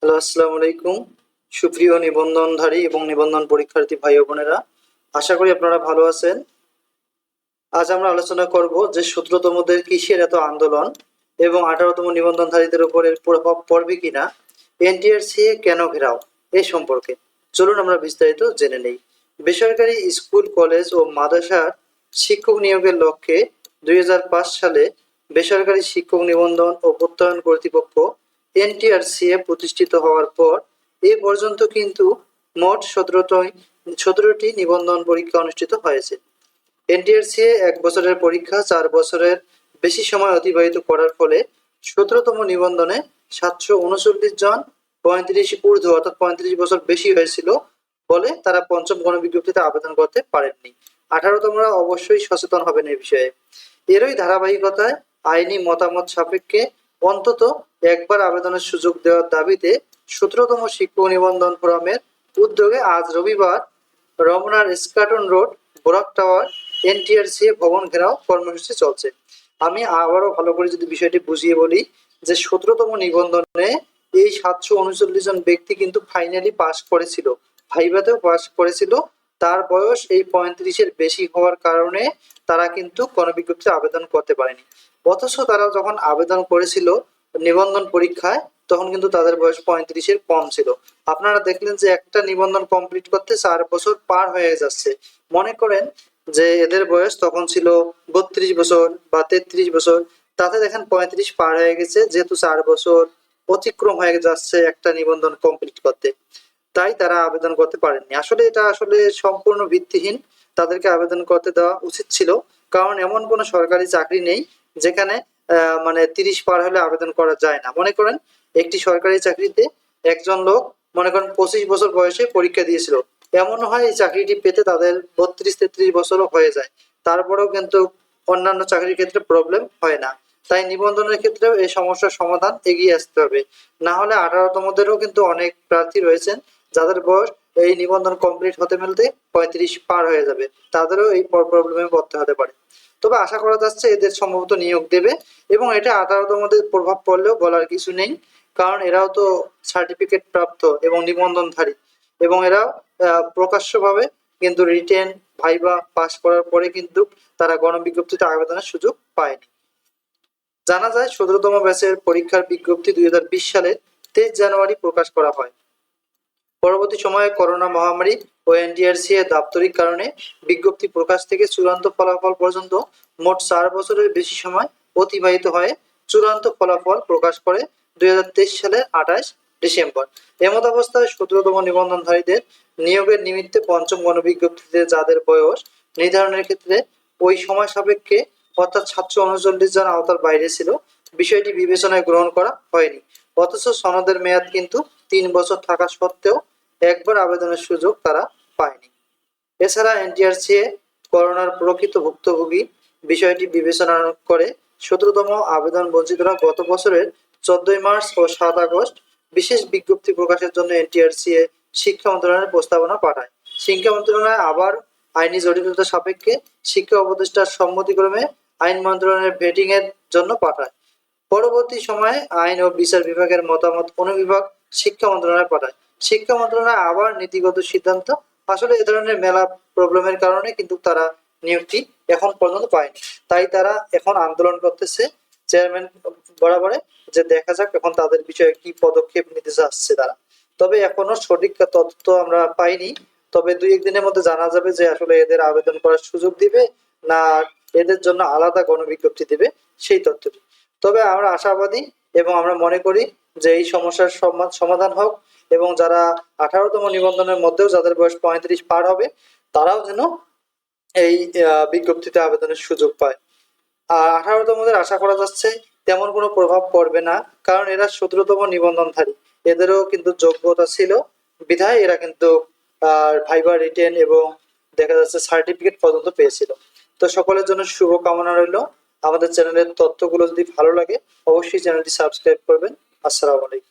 Hello, আসসালামু আলাইকুম। সুপ্রিয় নিবন্ধনধারী এবং নিবন্ধন পরীক্ষার্থী ভাই ও বোনেরা, আশা করি আপনারা ভালো আছেন। আজ আমরা আলোচনা করব যে 17তমদের কিসের এত আন্দোলন এবং 18তম নিবন্ধনধারীদের উপর এর প্রভাব পড়বে কিনা, এনটিআরসিএ কেন ঘেরাও, এই সম্পর্কে চলুন আমরা বিস্তারিত জেনে নেই। বেসরকারি স্কুল, কলেজ ও মাদ্রাসার শিক্ষক নিয়োগের লক্ষ্যে 2005 সালে বেসরকারি শিক্ষক নিবন্ধন ও প্রত্যয়ন কর্তৃপক্ষ এনটিআরসিএ প্রতিষ্ঠিত হওয়ার পর এ পর্যন্ত কিন্তু মোট 17টি নিবন্ধন পরীক্ষা অনুষ্ঠিত হয়েছে। এনটিআরসিএ 1 বছরের পরীক্ষা 4 বছরের বেশি সময় অতিবাহিত করার ফলে 17তম নিবন্ধনে 739 জন 35 ঊর্ধ্ব অর্থাৎ 35 বছর বেশি হয়েছিল বলে তারা পঞ্চম গণবিজ্ঞপ্তিতে আবেদন করতে পারেননি। 18তমরা অবশ্যই সচেতন হবেন এই বিষয়ে। এরই ধারাবাহিকতায় আইনি মতামত সাপেক্ষে অন্তত একবার আবেদনের সুযোগ দেওয়ার দাবিতে 17তম শিক্ষক নিবন্ধন ফোরামের উদ্যোগে আজ রবিবার রমনার স্কাটন রোড, বোরাক টাওয়ার, এনটিআরসিএ ভবন ঘেরাও কর্মসূচি চলছে। আমি আবারও ভালো করে যদি বিষয়টি বুঝিয়ে বলি যে 17তম নিবন্ধনে এই 739 জন ব্যক্তি কিন্তু ফাইনালি পাস করেছিল, ভাইভাতেও পাস করেছিল। তার বয়স এই 35-এর বেশি হওয়ার কারণে তারা কিন্তু গণবিজ্ঞপ্তিতে আবেদন করতে পারেনি। অথচ তারা যখন আবেদন করেছিল নিবন্ধন পরীক্ষায়, তখন কিন্তু তাদের বয়স 35-এর কম ছিল। আপনারা দেখলেন যে একটা নিবন্ধন কমপ্লিট করতে 4 বছর পার হয়ে যাচ্ছে। মনে করেন যে এদের বয়স তখন ছিল 32 বছর বা 33 বছর, তাতে দেখেন 35 পার হয়ে গেছে, যেহেতু 4 বছর অতিক্রম হয়ে যাচ্ছে একটা নিবন্ধন কমপ্লিট করতে, তাই তারা আবেদন করতে পারেননি। আসলে এটা আসলে সম্পূর্ণ ভিত্তিহীন। তাদেরকে আবেদন করতে দেওয়া উচিত ছিল, কারণ এমন কোনো সরকারি চাকরি নেই যেখানে মানে 30 পার হলে আবেদন করা যায় না। মনে করেন একটি সরকারি চাকরিতে একজন লোক মনে করেন 25 বছর বয়সে পরীক্ষা দিয়েছিল, এমন হয় এই চাকরিটি পেতে তাদের 32-33 বছরও হয়ে যায়, তারপরেও কিন্তু অন্যান্য চাকরির ক্ষেত্রে প্রবলেম হয় না। তাই নিবন্ধনের ক্ষেত্রেও এই সমস্যার সমাধান এগিয়ে আসতে হবে। না হলে 18তমদেরও কিন্তু অনেক প্রার্থী রয়েছেন যাদের বয়স এই নিবন্ধন কমপ্লিট হতে মিলতে 35 পার হয়ে যাবে, তাদেরও এই প্রবলেমে পড়তে হতে পারে। তবে আশা করা যাচ্ছে এদের সম্ভবত নিয়োগ দেবে, এবং এটা 18তমদের প্রভাব পড়লেও বলার কিছু নেই, কারণ এরাও তো সার্টিফিকেট প্রাপ্ত এবং নিবন্ধনধারী, এবং এরাও প্রকাশ্যভাবে কিন্তু রিটেন ভাইবা পাস করার পরে কিন্তু তারা গণবিজ্ঞপ্তিতে আবেদনের সুযোগ পায়নি। জানা যায় 17তম ব্যাচের পরীক্ষার বিজ্ঞপ্তি 2020 সালের 23 জানুয়ারি প্রকাশ করা হয়। পরবর্তী সময়ে করোনা মহামারী ও এনটিআরসি এর দাপ্তরিক কারণে বিজ্ঞপ্তি প্রকাশ থেকে চূড়ান্ত ফলাফল পর্যন্ত মোট 4 বছরের বেশি সময় অতিবাহিত হয়ে চূড়ান্ত ফলাফল প্রকাশ করে 2023 সালের 28 ডিসেম্বর। এমতাবস্থায় 17তম নিবন্ধনধারীদের নিয়োগের নিমিত্তে পঞ্চম গণবিজ্ঞপ্তিতে যাদের বয়স নির্ধারণের ক্ষেত্রে ওই সময় সাপেক্ষে অর্থাৎ 739 জন আওতার বাইরে ছিল, বিষয়টি বিবেচনায় গ্রহণ করা হয়নি। অথচ সনদের মেয়াদ কিন্তু 3 বছর থাকা সত্ত্বেও একবার আবেদনের সুযোগ তারা পায়নি। এছাড়া এনটিআরসিএ করোনার প্রকৃত ভুক্তভোগী বিষয়টি বিবেচনা করে 17তম আবেদন বঞ্চিতরা গত বছরের 14 মার্চ ও 7 আগস্ট বিশেষ বিজ্ঞপ্তি প্রকাশের জন্য এনটিআরসিএ শিক্ষা মন্ত্রণালয়ের প্রস্তাবনা পাঠায়। শিক্ষা মন্ত্রণালয় আবার আইনি জটিলতা সাপেক্ষে শিক্ষা উপদেষ্টার সম্মতিক্রমে আইন মন্ত্রণালয়ের ভেটিং এর জন্য পাঠায়। পরবর্তী সময়ে আইন ও বিচার বিভাগের মতামত অনুবিভাগ শিক্ষা মন্ত্রণালয়ে পাঠায়। শিক্ষা মন্ত্রণালয় আবার নীতিগত সিদ্ধান্ত। আসলে এ ধরনের মেলা প্রবলেমের কারণে কিন্তু তারা নিয়োগটি এখন পর্যন্ত পায়নি। তাই তারা এখন আন্দোলন করতেছে চেয়ারম্যান বরাবরে, যে দেখা যাক এখন তাদের বিষয়ে কি পদক্ষেপ নিতে যাচ্ছে তারা। তবে এখনো সঠিক তথ্য আমরা পাইনি। তবে 2-1 দিনের মধ্যে জানা যাবে যে আসলে এদের আবেদন করার সুযোগ দিবে না এদের জন্য আলাদা গণবিজ্ঞপ্তি দিবে সেই তথ্যটি। তবে আমরা আশাবাদী এবং আমরা মনে করি যে এই সমস্যার সমাধান হোক, এবং যারা 18তম নিবন্ধনের মধ্যেও যাদের বয়স 35 পার হবে তারাও যেন এই বিজ্ঞপ্তিতে আবেদনের সুযোগ পায়। আর 18তমদের আশা করা যাচ্ছে তেমন কোনো প্রভাব পড়বে না, কারণ এরা 17তম নিবন্ধনধারী, এদেরও কিন্তু যোগ্যতা ছিল, বিধায় এরা কিন্তু ভাইবা রিটেন এবং দেখা যাচ্ছে সার্টিফিকেট পর্যন্ত পেয়েছিল। তো সকলের জন্য শুভ কামনা রইল। আমাদের চ্যানেলের তথ্যগুলো যদি ভালো লাগে অবশ্যই চ্যানেলটি সাবস্ক্রাইব করবেন। আসসালামু আলাইকুম।